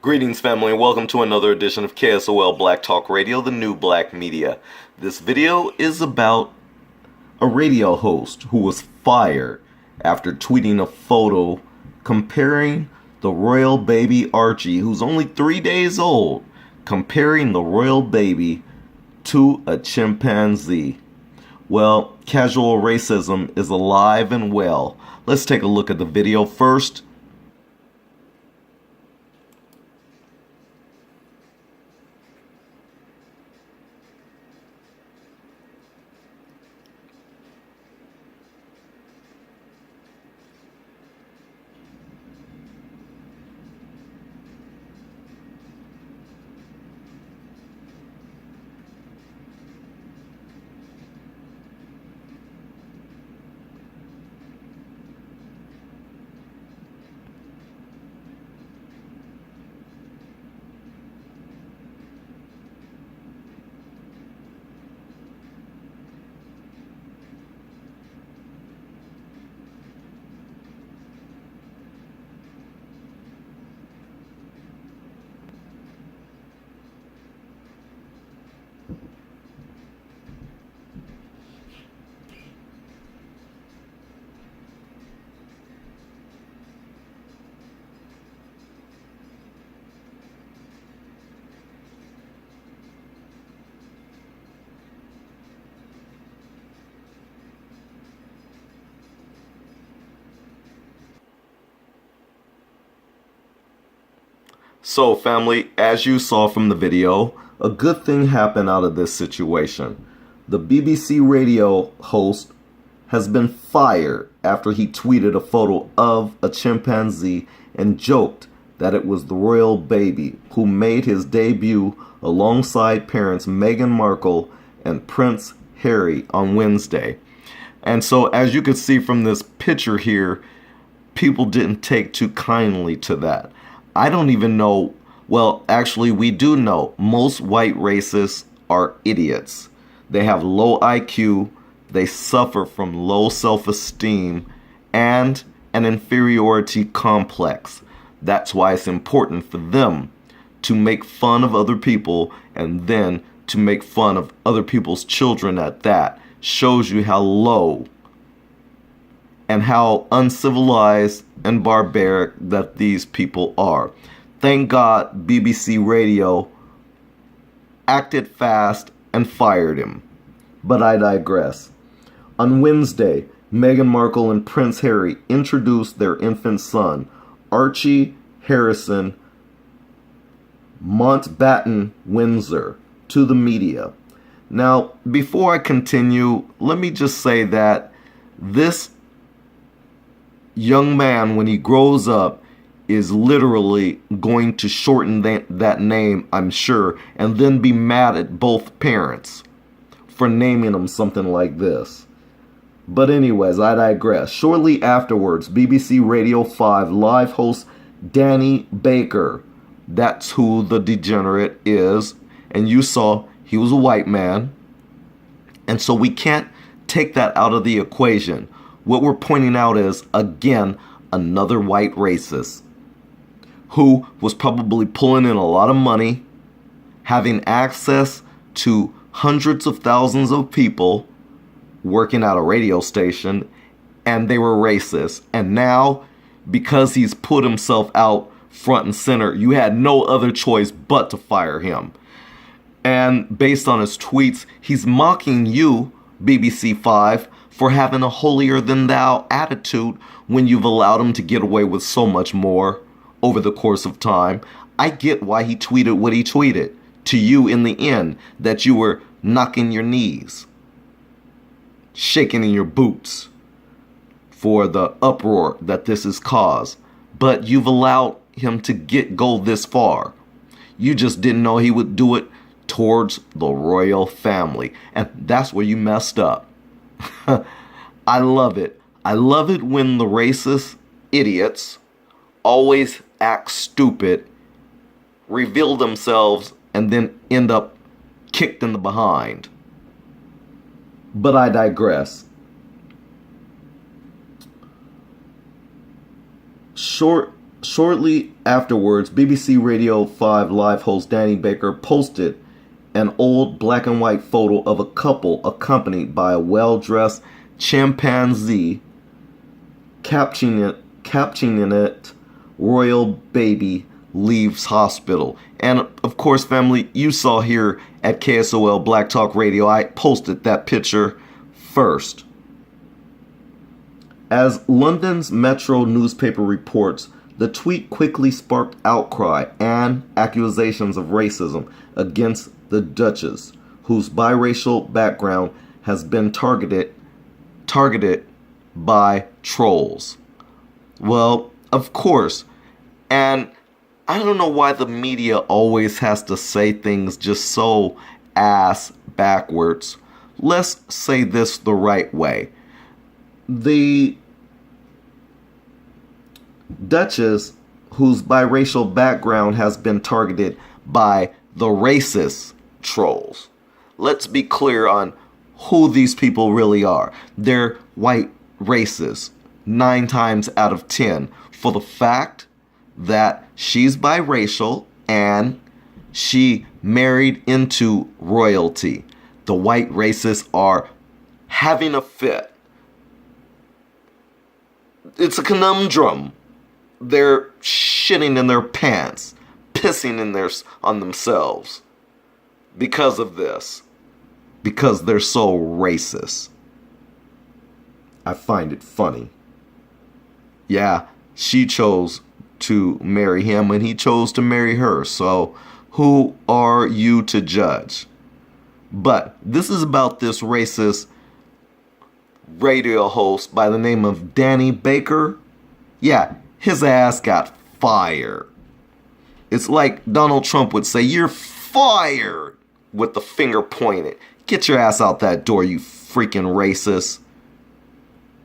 Greetings, family, and welcome to another edition of KSOL Black Talk Radio, the new black media. This video is about a radio host who was fired after tweeting a photo comparing the royal baby Archie, who's only 3 days old, comparing the royal baby to a chimpanzee. Well, casual racism is alive and well. Let's take a look at the video first. So, family, as you saw from the video, a good thing happened out of this situation. The BBC radio host has been fired after he tweeted a photo of a chimpanzee and joked that it was the royal baby who made his debut alongside parents Meghan Markle and Prince Harry on Wednesday. And so, as you can see from this picture here, people didn't take too kindly to that. I don't even know, well, actually we do know most white racists are idiots. They have low IQ, they suffer from low self-esteem, and an inferiority complex. That's why it's important for them to make fun of other people and then to make fun of other people's children at that. Shows you how low and how uncivilized and barbaric that these people are. Thank God BBC Radio acted fast and fired him. But I digress. On Wednesday, Meghan Markle and Prince Harry introduced their infant son, Archie Harrison Mountbatten Windsor, to the media. Now, before I continue, let me just say that this young man, when he grows up, is literally going to shorten that name, I'm sure, and then be mad at both parents for naming him something like this. But anyways, I digress. Shortly afterwards, BBC Radio 5 live host Danny Baker, that's who the degenerate is, and you saw he was a white man, and so we can't take that out of the equation. What we're pointing out is, again, another white racist who was probably pulling in a lot of money, having access to hundreds of thousands of people working at a radio station, and they were racist. And now, because he's put himself out front and center, you had no other choice but to fire him. And based on his tweets, he's mocking you, BBC 5, for having a holier-than-thou attitude when you've allowed him to get away with so much more over the course of time. I get why he tweeted what he tweeted to you in the end, that you were knocking your knees, shaking in your boots for the uproar that this has caused. But you've allowed him to go this far. You just didn't know he would do it towards the royal family, and that's where you messed up. I love it. I love it when the racist idiots always act stupid, reveal themselves, and then end up kicked in the behind. But I digress. Shortly afterwards, BBC Radio 5 Live host Danny Baker posted an old black and white photo of a couple accompanied by a well-dressed chimpanzee, captioning it "Royal Baby Leaves Hospital." And of course, family, you saw here at KSOL Black Talk Radio, I posted that picture first. As London's Metro newspaper reports, the tweet quickly sparked outcry and accusations of racism against the Duchess, whose biracial background has been targeted by trolls. Well, of course, and I don't know why the media always has to say things just so ass backwards. Let's say this the right way. The Duchess, whose biracial background has been targeted by the racist trolls. Let's be clear on who these people really are. They're white racists, 9 times out of 10, for the fact that she's biracial and she married into royalty. The white racists are having a fit. It's a conundrum. They're shitting in their pants, pissing on themselves because of this. Because they're so racist. I find it funny. Yeah, she chose to marry him and he chose to marry her. So who are you to judge? But this is about this racist radio host by the name of Danny Baker. Yeah, his ass got fired. It's like Donald Trump would say, "You're fired," with the finger pointed. Get your ass out that door, you freaking racist.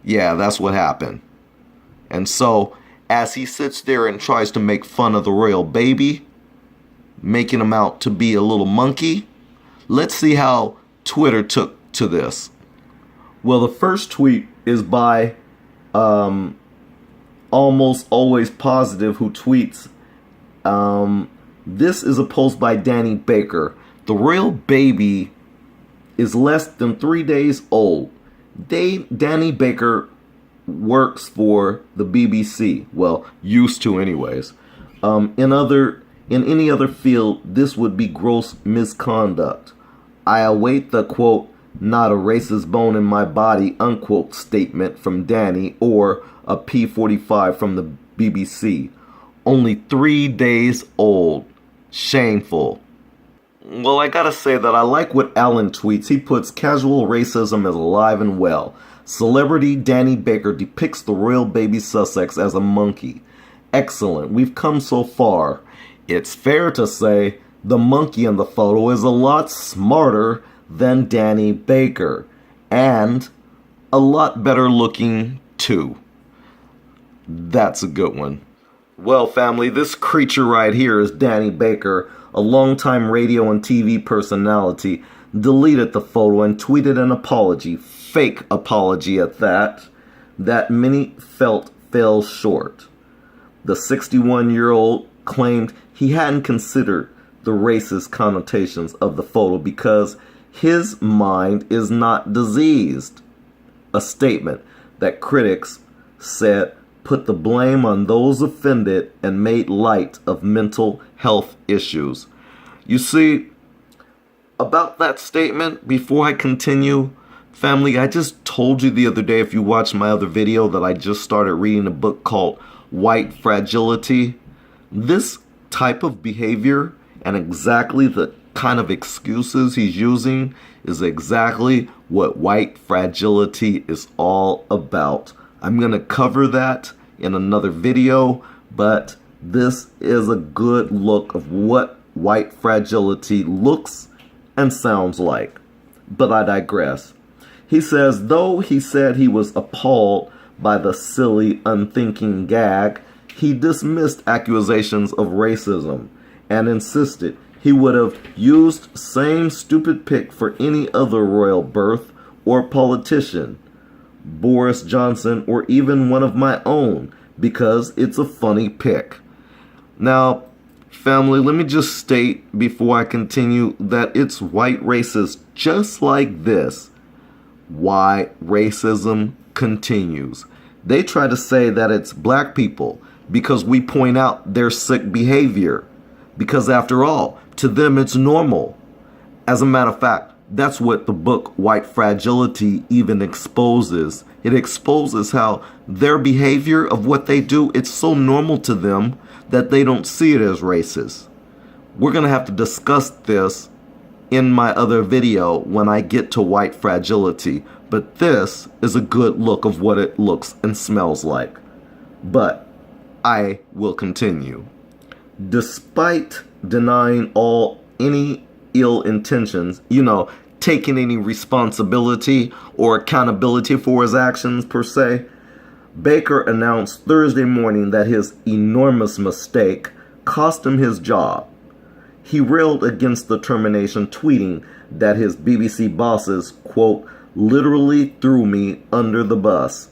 Yeah, that's what happened. And so, as he sits there and tries to make fun of the royal baby, making him out to be a little monkey, let's see how Twitter took to this. Well, the first tweet is by Almost Always Positive, who tweets, this is a post by Danny Baker. The royal baby is less than 3 days old. Danny Baker works for the BBC. Well, used to anyways. In any other field, this would be gross misconduct. I await the, quote, "not a racist bone in my body," unquote statement from Danny, or a P45 from the BBC. Only 3 days old. Shameful. Well, I gotta say that I like what Alan tweets. He puts casual racism is alive and well. Celebrity Danny Baker depicts the royal baby Sussex as a monkey. Excellent. We've come so far. It's fair to say the monkey in the photo is a lot smarter than Danny Baker. And a lot better looking too. That's a good one. Well, family, this creature right here is Danny Baker, a longtime radio and TV personality, deleted the photo and tweeted an apology, fake apology at that many felt fell short. The 61-year-old claimed he hadn't considered the racist connotations of the photo because his mind is not diseased. A statement that critics said put the blame on those offended and made light of mental health issues. You see, about that statement, before I continue, family, I just told you the other day, if you watched my other video, that I just started reading a book called White Fragility. This type of behavior and exactly the kind of excuses he's using is exactly what white fragility is all about. I'm going to cover that in another video, but this is a good look of what white fragility looks and sounds like. But I digress. He says, though he said he was appalled by the silly, unthinking gag, he dismissed accusations of racism and insisted he would have used same stupid pic for any other royal birth or politician, Boris Johnson, or even one of my own, because it's a funny pic. Now, family, let me just state before I continue that it's white racists just like this why racism continues. They try to say that it's black people because we point out their sick behavior. Because after all, to them it's normal. As a matter of fact, that's what the book White Fragility even exposes. It exposes how their behavior of what they do, it's so normal to them that they don't see it as racist. We're going to have to discuss this in my other video when I get to White Fragility, but this is a good look of what it looks and smells like. But I will continue. Despite denying any ill intentions, taking any responsibility or accountability for his actions per se, Baker announced Thursday morning that his enormous mistake cost him his job. He railed against the termination, tweeting that his BBC bosses, quote, literally threw me under the bus.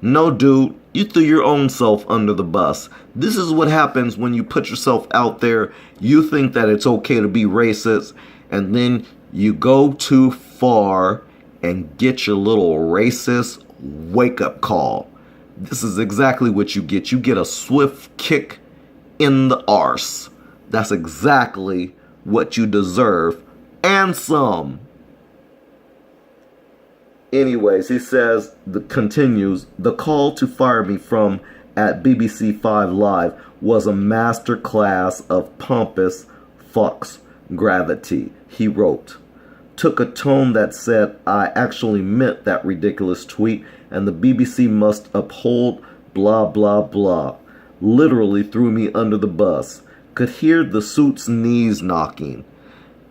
No, dude, you threw your own self under the bus. This is what happens when you put yourself out there. You think that it's okay to be racist, and then you go too far and get your little racist wake-up call. This is exactly what you get. You get a swift kick in the arse. That's exactly what you deserve, and some. Anyways, he continues, the call to fire me from at BBC 5 Live was a master class of pompous fucks gravity, he wrote. Took a tone that said I actually meant that ridiculous tweet and the BBC must uphold blah blah blah. Literally threw me under the bus. Could hear the suit's knees knocking.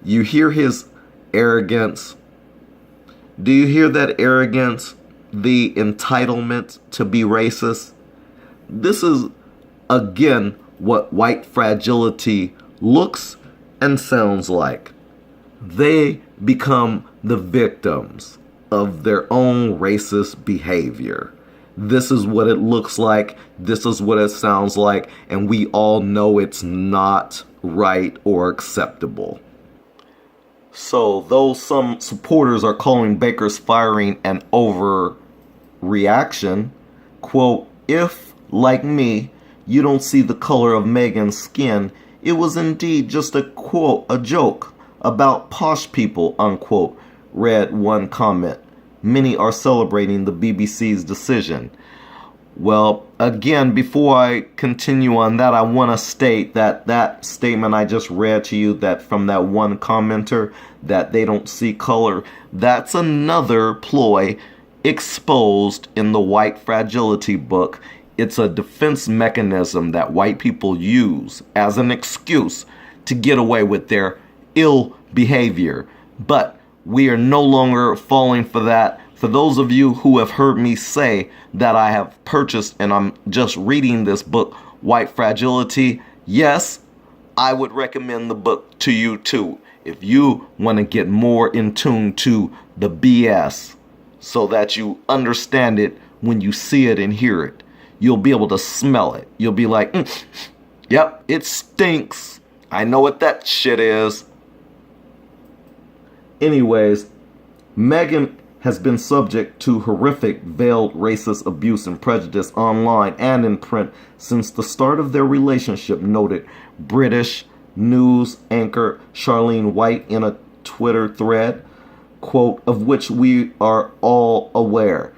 You hear his arrogance? Do you hear that arrogance? The entitlement to be racist? This is, again, what white fragility looks and sounds like. They become the victims of their own racist behavior. This is what it looks like. This is what it sounds like. And we all know it's not right or acceptable. So, though some supporters are calling Baker's firing an overreaction, quote, if, like me, you don't see the color of Meghan's skin, it was indeed just a quote, a joke about posh people, unquote, read one comment. Many are celebrating the BBC's decision. Well, again, before I continue on that, I want to state that that statement I just read to you, that from that one commenter, that they don't see color, that's another ploy exposed in the White Fragility book. It's a defense mechanism that white people use as an excuse to get away with their ill behavior. But we are no longer falling for that. For those of you who have heard me say that I have purchased and I'm just reading this book, White Fragility, yes, I would recommend the book to you too. If you want to get more in tune to the BS so that you understand it when you see it and hear it, you'll be able to smell it. You'll be like, yep, it stinks. I know what that shit is. Anyways, Meghan has been subject to horrific veiled racist abuse and prejudice online and in print since the start of their relationship, noted British news anchor Charlene White in a Twitter thread, quote, of which we are all aware.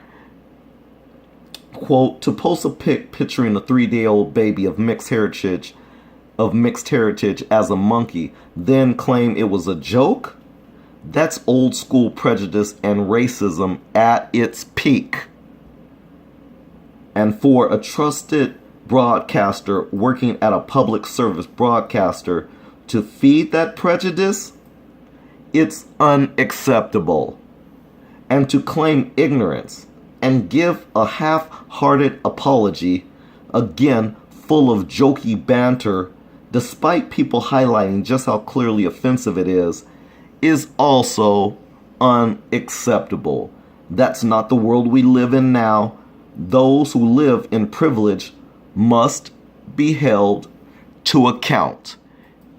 Quote, to post a pic picturing a 3-day-old baby of mixed heritage as a monkey, then claim it was a joke? That's old school prejudice and racism at its peak. And for a trusted broadcaster working at a public service broadcaster to feed that prejudice, it's unacceptable. And to claim ignorance and give a half-hearted apology, again full of jokey banter, despite people highlighting just how clearly offensive it is also unacceptable. That's not the world we live in now. Those who live in privilege must be held to account.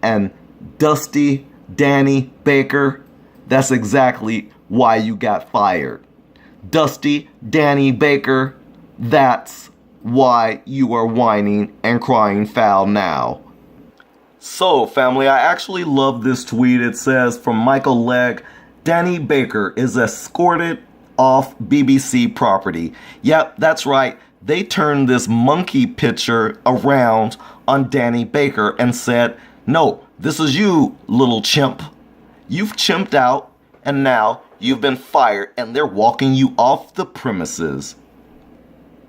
And Dusty Danny Baker, that's exactly why you got fired. Dusty Danny Baker, that's why you are whining and crying foul now. So, family, I actually love this tweet. It says, from Michael Legg, Danny Baker is escorted off BBC property. Yep, that's right. They turned this monkey picture around on Danny Baker and said, no, this is you, little chimp. You've chimped out, and now you've been fired, and they're walking you off the premises.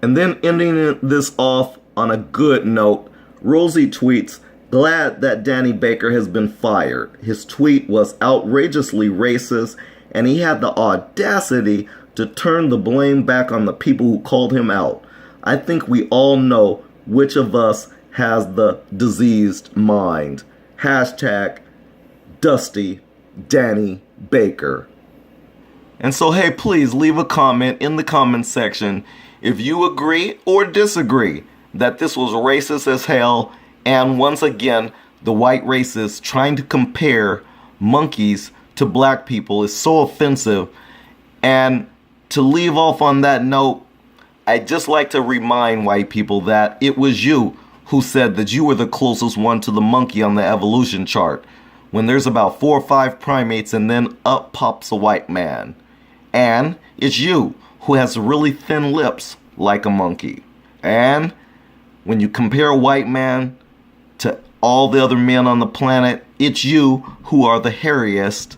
And then ending this off on a good note, Rosie tweets, glad that Danny Baker has been fired. His tweet was outrageously racist, and he had the audacity to turn the blame back on the people who called him out. I think we all know which of us has the diseased mind. Hashtag Dusty Danny Baker. And so, hey, please leave a comment in the comment section if you agree or disagree that this was racist as hell. And once again, the white racists trying to compare monkeys to black people is so offensive. And to leave off on that note, I'd just like to remind white people that it was you who said that you were the closest one to the monkey on the evolution chart, when there's about 4 or 5 primates and then up pops a white man. And it's you who has really thin lips like a monkey. And when you compare a white man to all the other men on the planet, it's you who are the hairiest,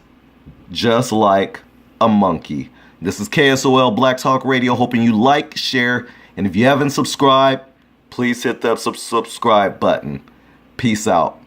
just like a monkey. This is KSOL Black Talk Radio, hoping you like, share, and if you haven't subscribed, please hit that subscribe button. Peace out.